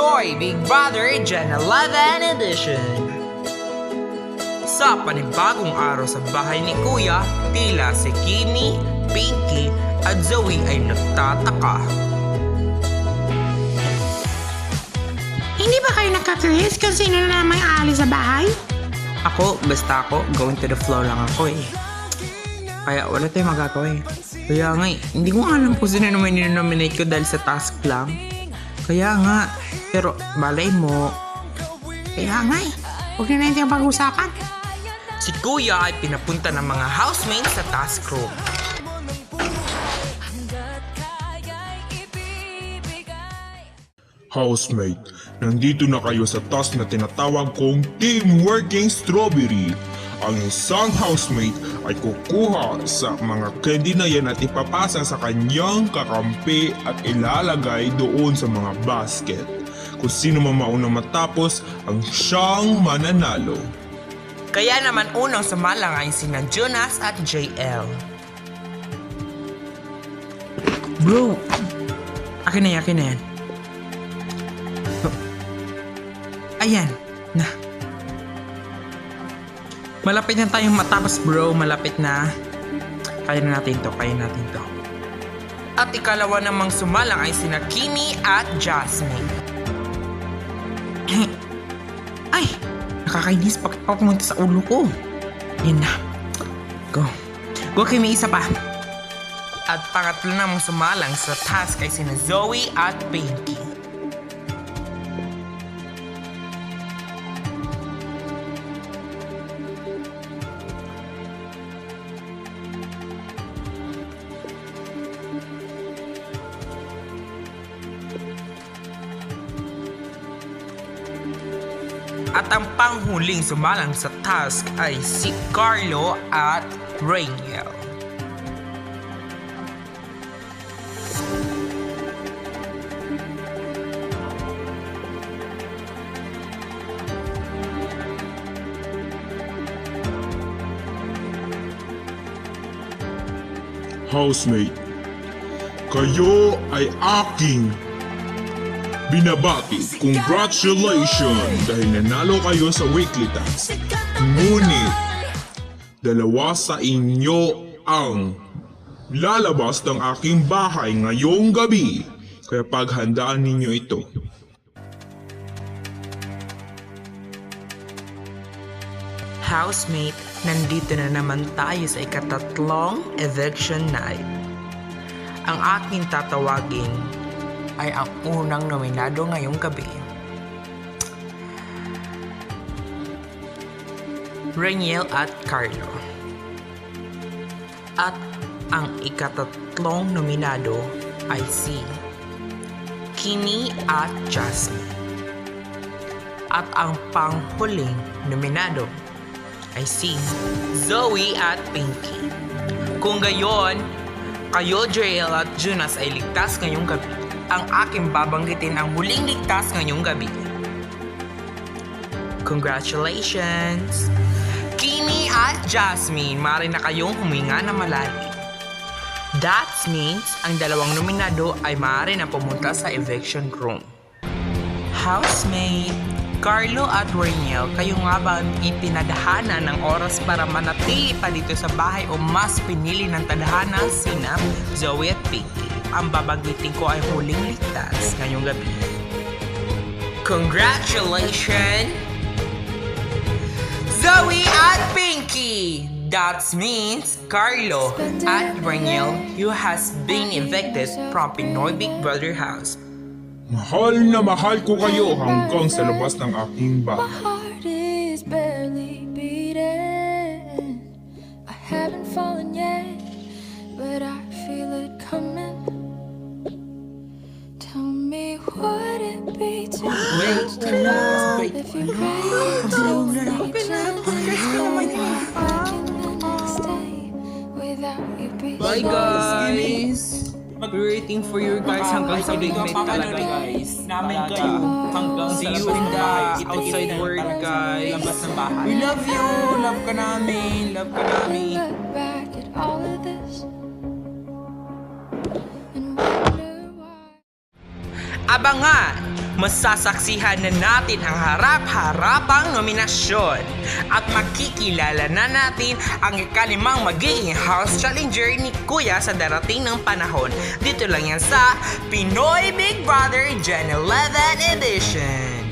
Enjoy Big Brother Gen 11 Edition! Sa panibagong araw sa bahay ni Kuya, tila si Kimi, Pinky at Zoe ay nagtataka. Hindi ba kayo nakakriis kung sino na naman aalis sa bahay? Basta ako, going to the flow lang ako eh. Kaya wala tayong magagawa eh. Kaya nga hindi ko alam kung sino naman ninonominate ko dahil sa task lang. Kaya nga, pero malay mo. Kaya nga huwag na natin yung pag-usapan. Si Kuya ay pinapunta ng mga housemates sa task room. Housemate, nandito na kayo sa task na tinatawag kong Team Working Strawberry. Ang isang housemate ay kukuha sa mga candy na yan at ipapasa sa kanyang kakampi at ilalagay doon sa mga basket. Kung sino man maunang matapos, ang siyang mananalo. Kaya naman unang sumalang ay sina Jonas at JL. Bro, akin na yan. Ayan, na. Malapit na tayong matapos bro, malapit na. Kaya natin to. At ikalawa namang sumalang ay sina Kimi at Jasmine. Ay, nakakainis, bakit pa pumunta sa ulo ko? Yan na. Go Kimi, isa pa. At pangatlo namang sumalang sa task ay sina Zoe at Pinky. At ang panghuling sumalang sa task ay si Carlo at Rainiel. Housemate, kayo ay aking binabati. Congratulations! Dahil nanalo kayo sa weekly task. Ngunit, dalawa sa inyo ang lalabas ng aking bahay ngayong gabi. Kaya paghandaan ninyo ito. Housemate, nandito na naman tayo sa ikatatlong eviction night. Ang aking tatawagin ay ang unang nominado ngayong gabi. Rainiel at Carlo. At ang ikatatlong nominado ay si Kimi at Jasmine. At ang panghuling nominado ay si Zoe at Pinky. Kung gayon, kayo, JL at Jonas ay ligtas ngayong gabi. Ang aking babanggitin ang huling ligtas ngayong gabi. Congratulations! Kimi at Jasmine, maaari na kayong huminga na malalim. That means ang dalawang nominado ay maaari na pumunta sa eviction room. Housemate, Carlo at Rainiel, kayo nga ba itinadhana ng oras para manatili pa dito sa bahay o mas pinili ng tadhana sina Zoe at Pinky? Ang babanggitin ko ay huling ligtas ngayong gabi. Congratulations, Zoe at Pinky! That means Carlo at Rainiel, you has been evicted from Pinoy Big Brother house. Mahal na mahal ko kayo hanggang sa labas ng aking My bahay. heart is barely beating. I haven't fallen yet, but I feel it coming. Tell me, would it be too late to love if you break till Legion? I can stay without you. Bye guys! Waiting for you guys hanggang sa big meet talaga guys. Namin kayo hanggang See you in the outside world guys. labas ng bahay. We love you! Love ka namin! Love ka namin! Look back at all of this and wonder why. Abangan! masasaksihan na natin ang harap-harapang nominasyon at makikilala na natin ang ikalimang magiging house challenger ni Kuya sa darating ng panahon. Dito lang yan sa Pinoy Big Brother Gen 11 Edition.